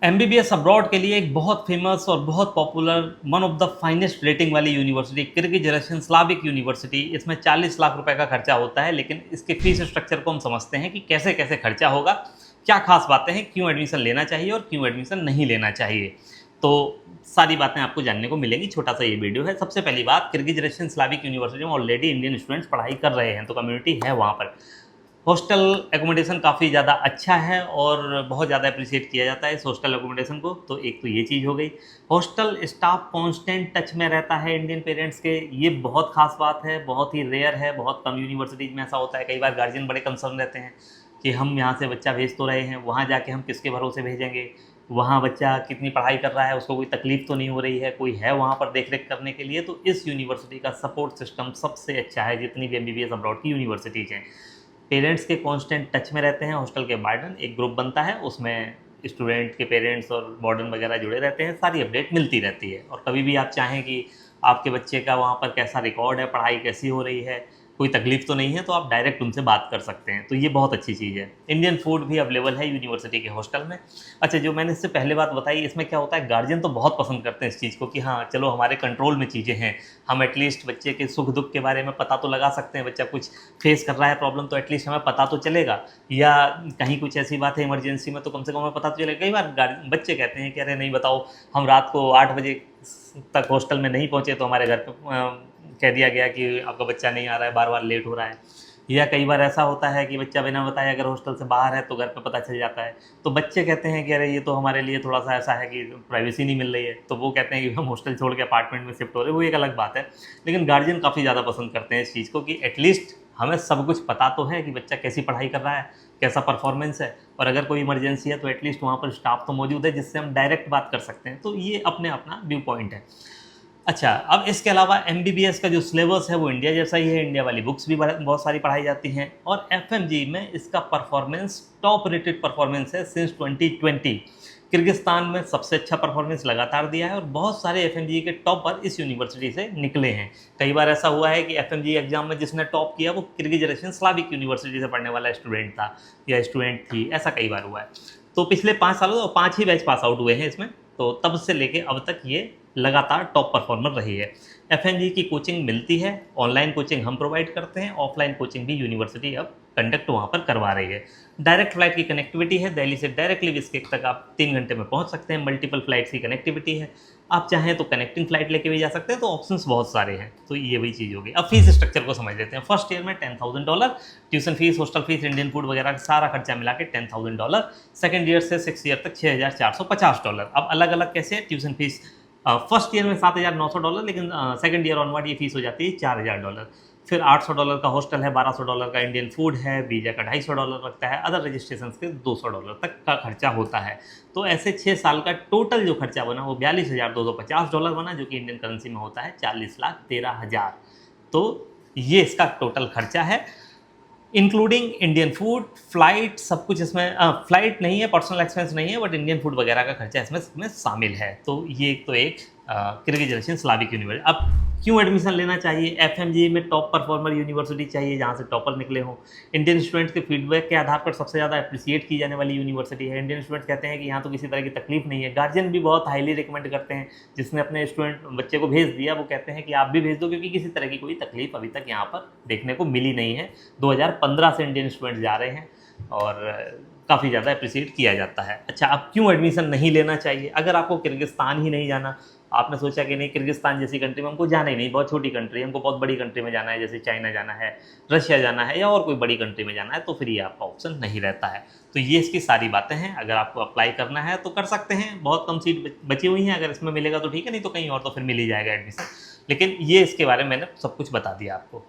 MBBS abroad के लिए एक बहुत फेमस और बहुत popular one of the finest rating वाली university Kyrgyz Russian Slavic university. इसमें 40 लाख रुपए का खर्चा होता है, लेकिन इसके फीस स्ट्रक्चर को हम समझते हैं कि कैसे कैसे खर्चा होगा, क्या खास बातें हैं, क्यों एडमिशन लेना चाहिए और क्यों एडमिशन नहीं लेना चाहिए। तो सारी बातें आपको जानने को मिलेंगी। छोटा सा ये वीडियो है। सबसे पहली बात, किर्गिज रशियन स्लाविक यूनिवर्सिटी में ऑलरेडी इंडियन स्टूडेंट्स पढ़ाई कर रहे हैं, तो कम्युनिटी है वहाँ पर। हॉस्टल एकोमोडेशन काफ़ी ज़्यादा अच्छा है और बहुत ज़्यादा अप्रिशिएट किया जाता है इस हॉस्टल एकोमोडेशन को। तो एक तो ये चीज़ हो गई। हॉस्टल स्टाफ कांस्टेंट टच में रहता है इंडियन पेरेंट्स के, ये बहुत खास बात है, बहुत ही रेयर है। बहुत कम यूनिवर्सिटीज़ में ऐसा होता है। कई बार गार्जियन बड़े कंसर्न रहते हैं कि हम यहाँ से बच्चा भेज तो रहे हैं, वहाँ जाके हम किसके भरोसे भेजेंगे, वहाँ बच्चा कितनी पढ़ाई कर रहा है, उसको कोई तकलीफ तो नहीं हो रही है, कोई है वहाँ पर देख रेख करने के लिए। तो इस यूनिवर्सिटी का सपोर्ट सिस्टम सबसे अच्छा है जितनी भी एमबीबीएस अब्रॉड की यूनिवर्सिटीज़ हैं। पेरेंट्स के कांस्टेंट टच में रहते हैं। हॉस्टल के वार्डन, एक ग्रुप बनता है, उसमें स्टूडेंट के पेरेंट्स और वार्डन वगैरह जुड़े रहते हैं। सारी अपडेट मिलती रहती है और कभी भी आप चाहें कि आपके बच्चे का वहाँ पर कैसा रिकॉर्ड है, पढ़ाई कैसी हो रही है, कोई तकलीफ तो नहीं है, तो आप डायरेक्ट उनसे बात कर सकते हैं। तो ये बहुत अच्छी चीज़ है। इंडियन फूड भी अवेलेबल है यूनिवर्सिटी के हॉस्टल में। अच्छा, जो मैंने इससे पहले बात बताई, इसमें क्या होता है, गार्जियन तो बहुत पसंद करते हैं इस चीज़ को कि हाँ चलो हमारे कंट्रोल में चीज़ें हैं, हम एटलीस्ट बच्चे के सुख दुख के बारे में पता तो लगा सकते हैं। बच्चा कुछ फेस कर रहा है प्रॉब्लम, तो एटलीस्ट हमें पता तो चलेगा, या कहीं कुछ ऐसी बात है इमरजेंसी में, तो कम से कम हमें पता तो चलेगा। कई बार बच्चे कहते हैं कि अरे नहीं बताओ, हम रात को 8 बजे तक हॉस्टल में नहीं पहुँचे तो हमारे घर पर कह दिया गया कि आपका बच्चा नहीं आ रहा है, बार बार लेट हो रहा है। या कई बार ऐसा होता है कि बच्चा बिना बताए अगर हॉस्टल से बाहर है तो घर पे पता चल जाता है। तो बच्चे कहते हैं कि अरे ये तो हमारे लिए थोड़ा सा ऐसा है कि प्राइवेसी नहीं मिल रही है, तो वो कहते हैं कि हम हॉस्टल छोड़ के अपार्टमेंट में शिफ्ट हो रहे हैं। वो एक अलग बात है, लेकिन गार्जियन काफ़ी ज़्यादा पसंद करते हैं इस चीज़ को कि एटलीस्ट हमें सब कुछ पता तो है कि बच्चा कैसी पढ़ाई कर रहा है, कैसा परफॉर्मेंस है, और अगर कोई इमरजेंसी है तो एटलीस्ट वहाँ पर स्टाफ तो मौजूद है जिससे हम डायरेक्ट बात कर सकते हैं। तो ये अपने अपना व्यू पॉइंट है। अच्छा, अब इसके अलावा एमबीबीएस का जो सिलेबस है वो इंडिया जैसा ही है। इंडिया वाली बुक्स भी बहुत सारी पढ़ाई जाती हैं और एफएमजी में इसका परफॉर्मेंस टॉप रेटेड परफॉर्मेंस है सिंस 2020। किर्गिस्तान में सबसे अच्छा परफॉर्मेंस लगातार दिया है और बहुत सारे एफएमजी के टॉपर इस यूनिवर्सिटी से निकले हैं। कई बार ऐसा हुआ है कि एफएमजी एग्जाम में जिसने टॉप किया वो किर्गिज रशियन स्लाविक यूनिवर्सिटी से पढ़ने वाला स्टूडेंट था या स्टूडेंट थी। ऐसा कई बार हुआ है। तो पिछले 5 सालों 5 ही बैच पास आउट हुए हैं इसमें, तो तब से लेके अब तक ये लगातार टॉप परफॉर्मर रही है। एफएनजी की कोचिंग मिलती है, ऑनलाइन कोचिंग हम प्रोवाइड करते हैं, ऑफलाइन कोचिंग भी यूनिवर्सिटी अब कंडक्ट वहाँ पर करवा रही है। डायरेक्ट फ्लाइट की कनेक्टिविटी है, दिल्ली से डायरेक्टली बिस्केक तक आप 3 घंटे में पहुँच सकते हैं। मल्टीपल फ्लाइट्स की कनेक्टिविटी है, आप चाहें तो कनेक्टिंग फ्लाइट लेके भी जा सकते हैं। तो ऑप्शंस बहुत सारे हैं। तो ये वही चीज़ होगी। अब फीस स्ट्रक्चर को समझ लेते हैं। फर्स्ट ईयर में $10,000 tuition fees, hostel fees, Indian food वगैरह का सारा खर्चा मिला के $10,000। सेकंड ईयर से 6 ईयर तक $6,450। अब अलग अलग कैसे है ट्यूशन फीस। फर्स्ट ईयर में $7,900, लेकिन सेकंड ईयर ऑनवर्ड ये फीस हो जाती है $4,000। फिर $800 का हॉस्टल है, $1,200 का इंडियन फूड है, वीज़ा का $250 लगता है, अदर रजिस्ट्रेशन के $200 तक का खर्चा होता है। तो ऐसे 6 साल का टोटल जो खर्चा बना वो $42,250 बना, जो कि इंडियन करेंसी में होता है 40,13,000। तो ये इसका टोटल खर्चा है, इंक्लूडिंग इंडियन फूड, फ्लाइट, सब कुछ इसमें। फ्लाइट नहीं है, पर्सनल एक्सपेंस नहीं है, बट इंडियन फूड वगैरह का खर्चा इसमें शामिल है। तो ये तो एक किर्गिज रशियन स्लाविक यूनिवर्सिटी। अब क्यों एडमिशन लेना चाहिए? एफएमजी में टॉप परफॉर्मर यूनिवर्सिटी चाहिए जहाँ से टॉपर निकले हों। इंडियन स्टूडेंट्स के फीडबैक के आधार पर सबसे ज़्यादा अप्रिशिएट की जाने वाली यूनिवर्सिटी है। इंडियन स्टूडेंट्स कहते हैं कि यहाँ तो किसी तरह की तकलीफ नहीं है। गार्जियन भी बहुत हाईली रिकमेंड करते हैं। जिसने अपने बच्चे को भेज दिया वो कहते हैं कि आप भी भेज दो, क्योंकि किसी तरह की कोई तकलीफ अभी तक यहाँ पर देखने को मिली नहीं है। 2015 से इंडियन स्टूडेंट्स जा रहे हैं और काफ़ी ज़्यादा अप्रिशिएट किया जाता है। अच्छा, अब क्यों एडमिशन नहीं लेना चाहिए? अगर आपको किर्गिस्तान ही नहीं जाना, आपने सोचा कि नहीं किर्गिस्तान जैसी कंट्री में हमको जाना ही नहीं, बहुत छोटी कंट्री है, हमको बहुत बड़ी कंट्री में जाना है, जैसे चाइना जाना है, रशिया जाना है, या और कोई बड़ी कंट्री में जाना है, तो फिर ये आपका ऑप्शन नहीं रहता है। तो ये इसकी सारी बातें हैं। अगर आपको अप्लाई करना है तो कर सकते हैं। बहुत कम सीट बची हुई हैं, अगर इसमें मिलेगा तो ठीक है, नहीं तो कहीं और तो फिर मिल ही जाएगा एडमिशन। लेकिन ये इसके बारे में मैंने सब कुछ बता दिया आपको।